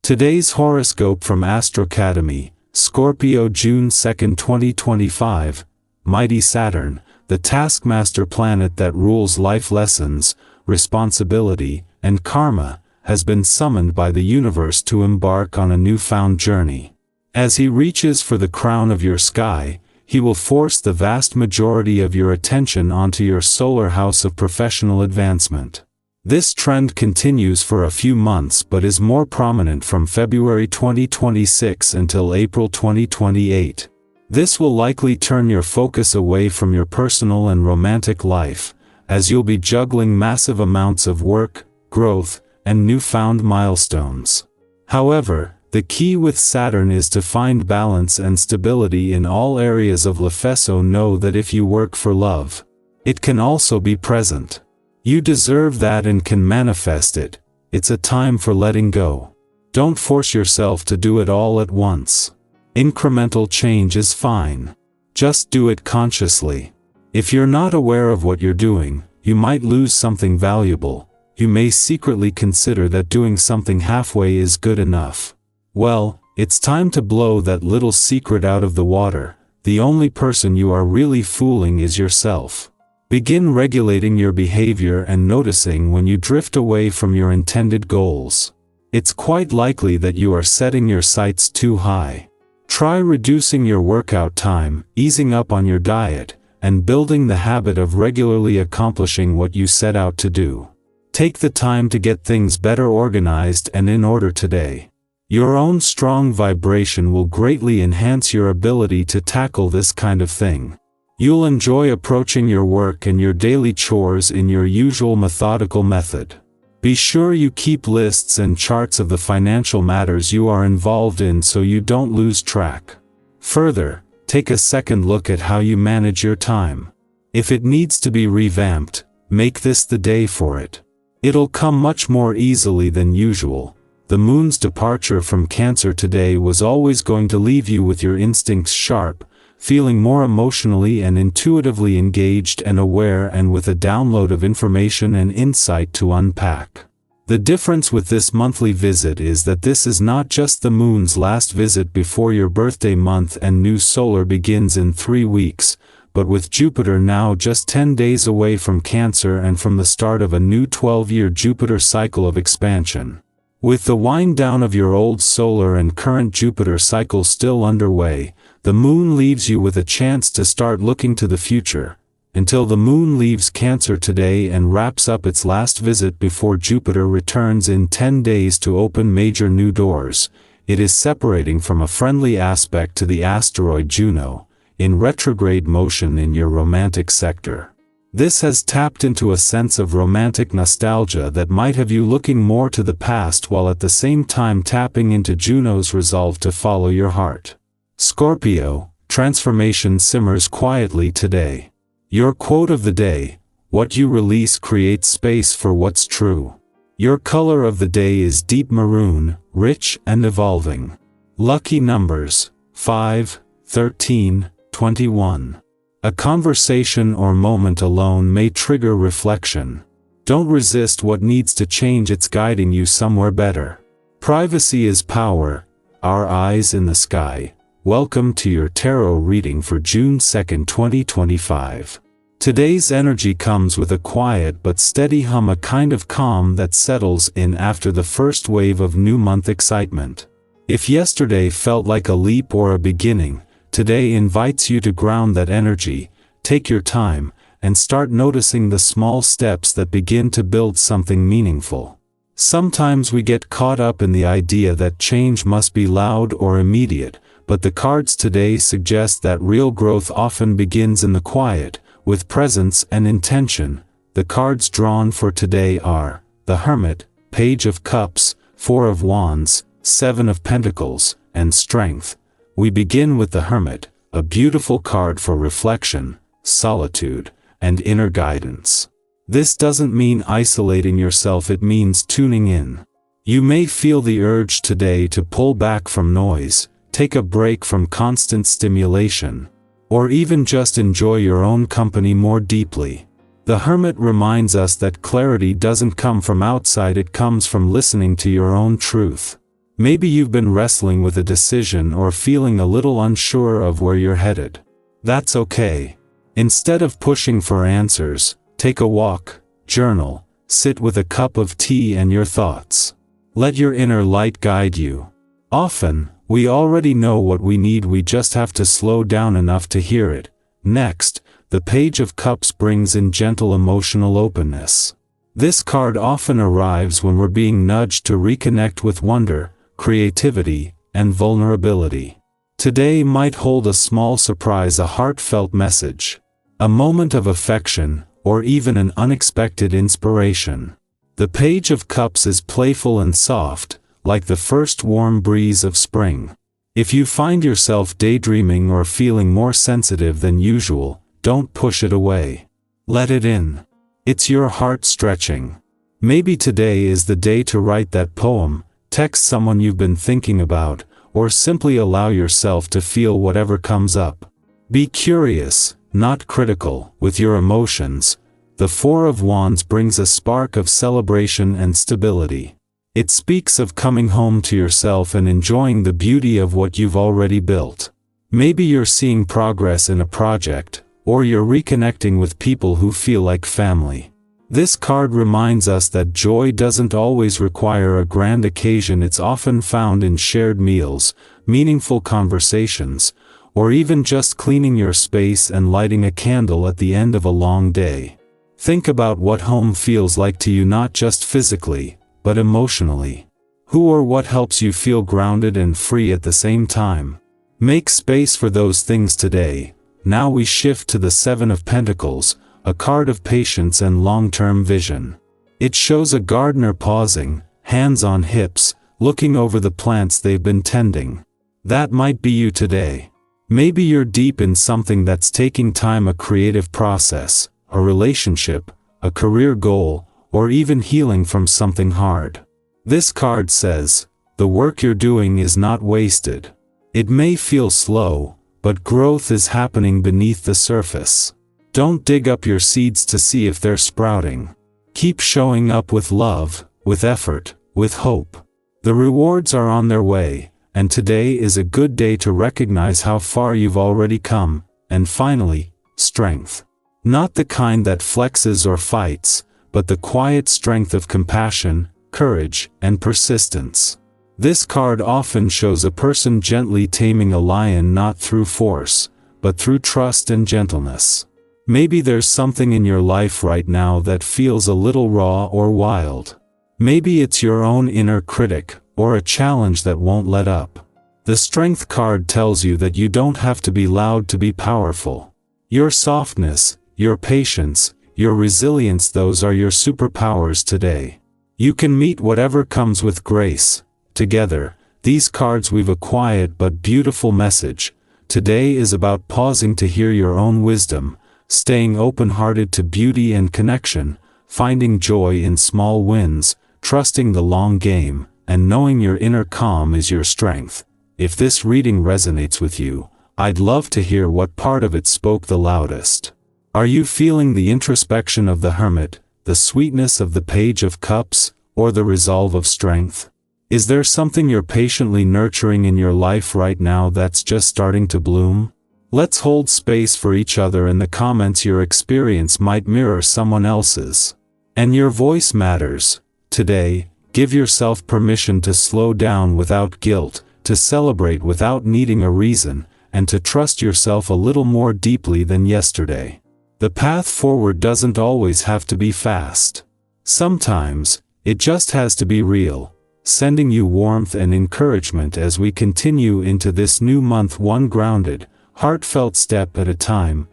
Today's horoscope from 𝐿𝐴𝐻𝐿, Scorpio, June 2, 2025. Mighty Saturn, the taskmaster planet that rules life lessons, responsibility, and karma, has been summoned by the universe to embark on a newfound journey. As he reaches for the crown of your sky, he will force the vast majority of your attention onto your solar house of professional advancement. This trend continues for a few months but is more prominent from February 2026 until April 2028. This will likely turn your focus away from your personal and romantic life, as you'll be juggling massive amounts of work, growth, and newfound milestones. However, the key with Saturn is to find balance and stability in all areas of life, so know that if you work for love, it can also be present. You deserve that and can manifest it. It's a time for letting go. Don't force yourself to do it all at once. Incremental change is fine. Just do it consciously. If you're not aware of what you're doing, you might lose something valuable. You may secretly consider that doing something halfway is good enough. Well, it's time to blow that little secret out of the water. The only person you are really fooling is yourself. Begin regulating your behavior and noticing when you drift away from your intended goals. It's quite likely that you are setting your sights too high. Try reducing your workout time, easing up on your diet, and building the habit of regularly accomplishing what you set out to do. Take the time to get things better organized and in order today. Your own strong vibration will greatly enhance your ability to tackle this kind of thing. You'll enjoy approaching your work and your daily chores in your usual methodical method. Be sure you keep lists and charts of the financial matters you are involved in so you don't lose track. Further, take a second look at how you manage your time. If it needs to be revamped, make this the day for it. It'll come much more easily than usual. The moon's departure from Cancer today was always going to leave you with your instincts sharp, feeling more emotionally and intuitively engaged and aware, and with a download of information and insight to unpack. The difference with this monthly visit is that this is not just the moon's last visit before your birthday month and new solar begins in 3 weeks, but with Jupiter now just 10 days away from Cancer and from the start of a new 12-year Jupiter cycle of expansion. With the wind down of your old solar and current Jupiter cycle still underway, the moon leaves you with a chance to start looking to the future. Until the moon leaves Cancer today and wraps up its last visit before Jupiter returns in 10 days to open major new doors, it is separating from a friendly aspect to the asteroid Juno, in retrograde motion in your romantic sector. This has tapped into a sense of romantic nostalgia that might have you looking more to the past while at the same time tapping into Juno's resolve to follow your heart. Scorpio, transformation simmers quietly today. Your quote of the day: what you release creates space for what's true. Your color of the day is deep maroon, rich and evolving. Lucky numbers: 5, 13, 21. A conversation or moment alone may trigger reflection. Don't resist what needs to change, it's guiding you somewhere better. Privacy is power. Our eyes in the sky. Welcome to your tarot reading for June 2, 2025. Today's energy comes with a quiet but steady hum, a kind of calm that settles in after the first wave of new month excitement. If yesterday felt like a leap or a beginning, today invites you to ground that energy, take your time, and start noticing the small steps that begin to build something meaningful. Sometimes we get caught up in the idea that change must be loud or immediate, but the cards today suggest that real growth often begins in the quiet, with presence and intention. The cards drawn for today are the Hermit, Page of Cups, 4 of Wands, 7 of Pentacles, and Strength. We begin with the Hermit, a beautiful card for reflection, solitude, and inner guidance. This doesn't mean isolating yourself, it means tuning in. You may feel the urge today to pull back from noise, take a break from constant stimulation, or even just enjoy your own company more deeply. The Hermit reminds us that clarity doesn't come from outside, it comes from listening to your own truth. Maybe you've been wrestling with a decision or feeling a little unsure of where you're headed. That's okay. Instead of pushing for answers, take a walk, journal, sit with a cup of tea and your thoughts. Let your inner light guide you. Often, we already know what we need, we just have to slow down enough to hear it. Next, the Page of Cups brings in gentle emotional openness. This card often arrives when we're being nudged to reconnect with wonder, creativity, and vulnerability. Today might hold a small surprise, a heartfelt message, a moment of affection, or even an unexpected inspiration. The Page of Cups is playful and soft, like the first warm breeze of spring. If you find yourself daydreaming or feeling more sensitive than usual, don't push it away. Let it in. It's your heart stretching. Maybe today is the day to write that poem, text someone you've been thinking about, or simply allow yourself to feel whatever comes up. Be curious, not critical, with your emotions. The Four of Wands brings a spark of celebration and stability. It speaks of coming home to yourself and enjoying the beauty of what you've already built. Maybe you're seeing progress in a project, or you're reconnecting with people who feel like family. This card reminds us that joy doesn't always require a grand occasion. It's often found in shared meals, meaningful conversations, or even just cleaning your space and lighting a candle at the end of a long day. Think about what home feels like to you, not just physically, but emotionally. Who or what helps you feel grounded and free at the same time? Make space for those things today. Now we shift to the Seven of Pentacles, a card of patience and long-term vision. It shows a gardener pausing, hands on hips, looking over the plants they've been tending. That might be you today. Maybe you're deep in something that's taking time, a creative process, a relationship, a career goal, or even healing from something hard. This card says, the work you're doing is not wasted. It may feel slow, but growth is happening beneath the surface. Don't dig up your seeds to see if they're sprouting. Keep showing up with love, with effort, with hope. The rewards are on their way, and today is a good day to recognize how far you've already come. And finally, strength. Not the kind that flexes or fights, but the quiet strength of compassion, courage, and persistence. This card often shows a person gently taming a lion, not through force, but through trust and gentleness. Maybe there's something in your life right now that feels a little raw or wild. Maybe it's your own inner critic, or a challenge that won't let up. The Strength card tells you that you don't have to be loud to be powerful. Your softness, your patience, your resilience, those are your superpowers today. You can meet whatever comes with grace. Together, these cards weave a quiet but beautiful message. Today is about pausing to hear your own wisdom, staying open-hearted to beauty and connection, finding joy in small wins, trusting the long game, and knowing your inner calm is your strength. If this reading resonates with you, I'd love to hear what part of it spoke the loudest. Are you feeling the introspection of the Hermit, the sweetness of the Page of Cups, or the resolve of strength? Is there something you're patiently nurturing in your life right now that's just starting to bloom? Let's hold space for each other in the comments. Your experience might mirror someone else's. And your voice matters. Today, give yourself permission to slow down without guilt, to celebrate without needing a reason, and to trust yourself a little more deeply than yesterday. The path forward doesn't always have to be fast. Sometimes, it just has to be real. Sending you warmth and encouragement as we continue into this new month, one grounded, heartfelt step at a time.